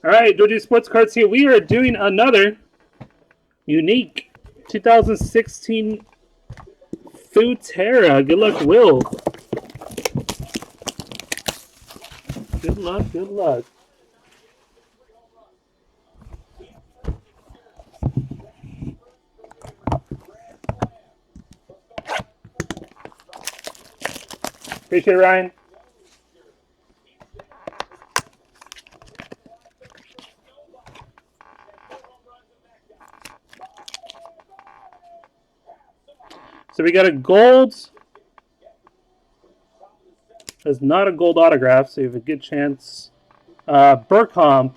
All right, Georgia Sports Cards here. We are doing another unique 2016 Futera. Good luck, Will. Good luck, good luck. Appreciate it, Ryan. So we got a gold. It's not a gold autograph, so you have a good chance. Burkamp.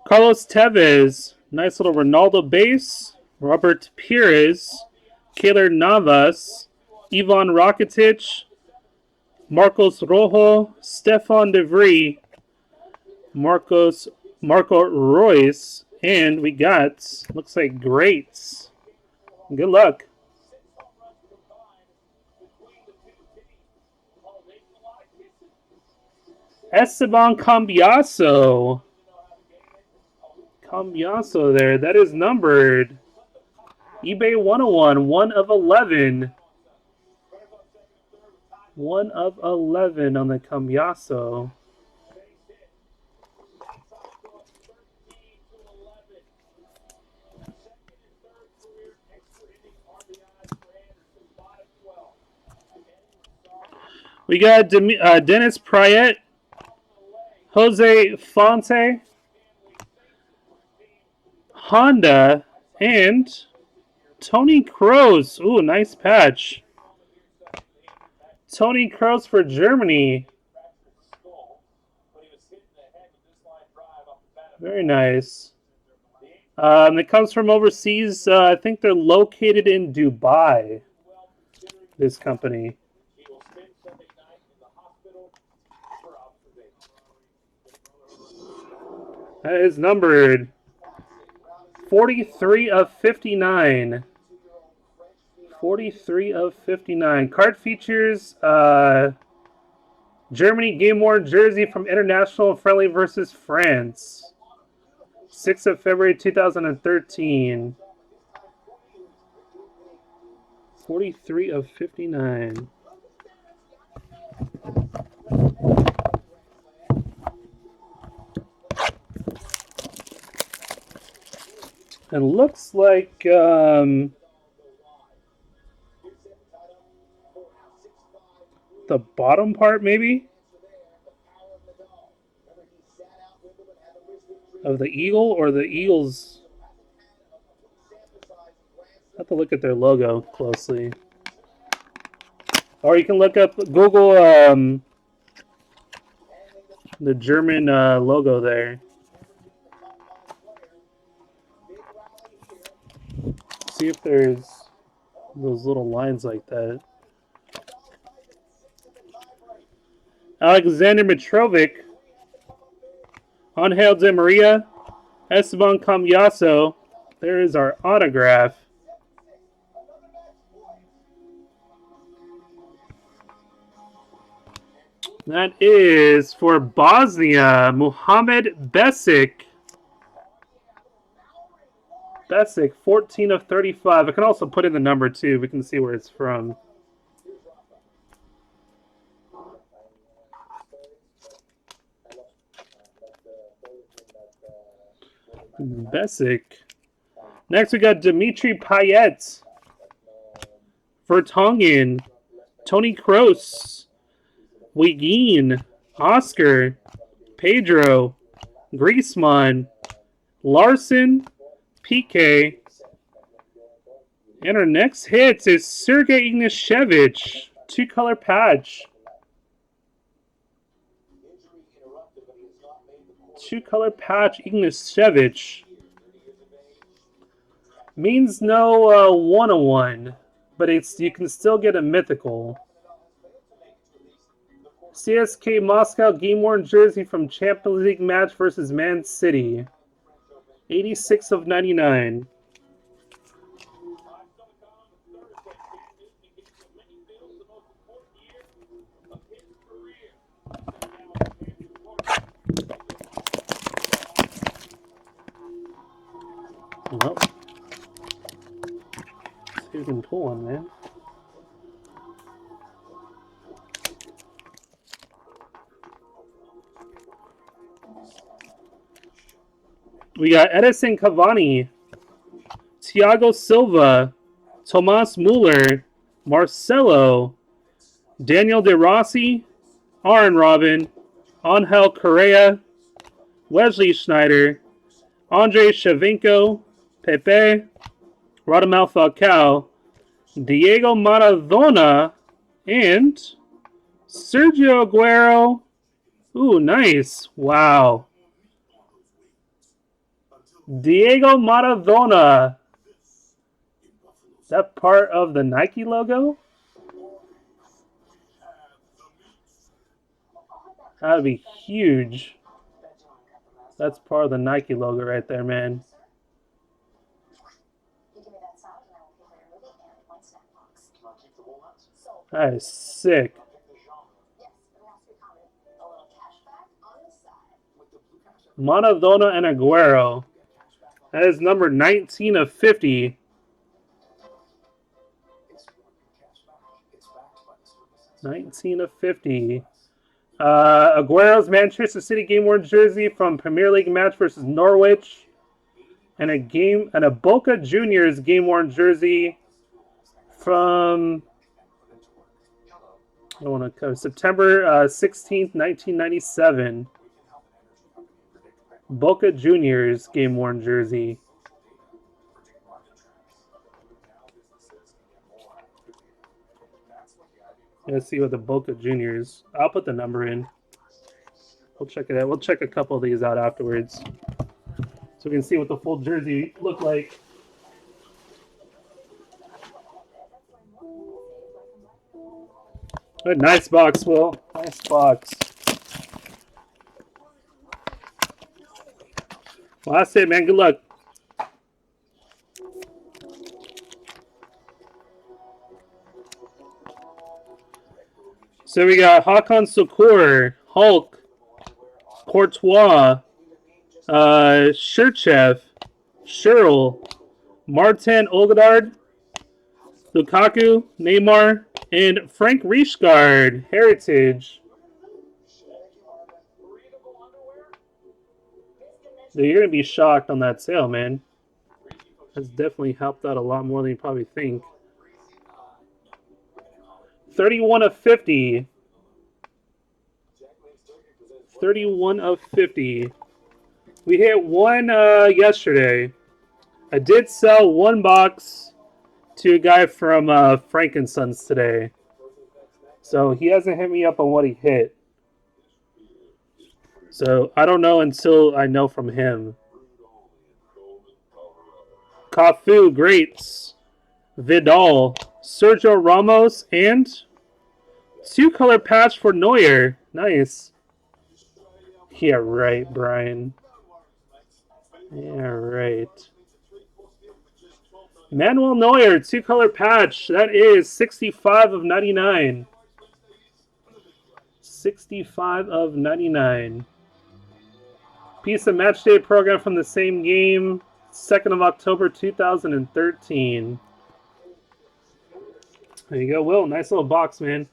Carlos Tevez. Nice little Ronaldo base. Robert Pires. Keylor Navas. Ivan Rakitic. Marcos Rojo. Stefan De Vrij. Marco Royce. And we got, looks like greats. Good luck. Esteban Cambiaso. Cambiaso there. That is numbered. eBay 101. 1 of 11. 1 of 11 on the Cambiaso. We got Dennis Prayet, Jose Fonte, Honda, and Tony Kroos. Ooh, nice patch. Tony Kroos for Germany. Very nice. It comes from overseas. I think they're located in Dubai, this company. That is numbered 43 of 59. 43 of 59. Card features Germany game worn jersey from International Friendly versus France. 6th of February 2013. 43 of 59. And looks like the bottom part, maybe, of the eagle, or the eagles. I have to look at their logo closely. Or you can look up, Google the German logo there. See if there's those little lines like that. Alexander Mitrovic, Angel Di Maria, Esteban Cambiaso. There is our autograph. That is for Bosnia, Muhammad Besic. Besic, 14 of 35. I can also put in the number too. We can see where it's from. Besic. Next, we got Dimitri Payet, Vertonghen, Tony Kroos, Higuain, Oscar, Pedro, Griezmann, Larson, Piqué. And our next hit is Sergei Ignashevich, 2-color patch. 2-color patch, Ignashevich. Means no 101, but you can still get a mythical. CSK Moscow game-worn jersey from Champions League match versus Man City. 86 of 99. cool one, man. We got Edison Cavani, Thiago Silva, Tomas Muller, Marcelo, Daniel De Rossi, Arjen Robben, Angel Correa, Wesley Sneijder, Andre Shevchenko, Pepe, Radamel Falcao, Diego Maradona, and Sergio Aguero. Ooh, nice. Wow. Diego Maradona. Is that part of the Nike logo? That would be huge. That's part of the Nike logo right there, man. That is sick. Maradona and Aguero. That is number 19 of 50. Aguero's Manchester City game-worn jersey from Premier League match versus Norwich, and a Boca Juniors game-worn jersey from September 16th, 1997. Boca Juniors game-worn jersey. Let's see what the Boca Juniors. I'll put the number in. We'll check it out. We'll check a couple of these out afterwards, so we can see what the full jersey look like. A nice box, Will. Nice box. Well, that's it, man. Good luck. So we got Hakan Sukur, Hulk, Courtois, Shirchev, Scherl, Martin Odegaard, Lukaku, Neymar, and Frank Rijkaard, Heritage. So you're going to be shocked on that sale, man. That's definitely helped out a lot more than you probably think. 31 of 50. 31 of 50. We hit one yesterday. I did sell one box to a guy from Frankensons today. So he hasn't hit me up on what he hit. So I don't know until I know from him. Cafu, greats. Vidal, Sergio Ramos, and 2-color patch for Neuer. Nice. Yeah, right, Brian. Yeah, right. Manuel Neuer, 2-color patch. That is 65 of 99. 65 of 99. Piece of match day program from the same game. 2nd of October, 2013. There you go, Will. Nice little box, man.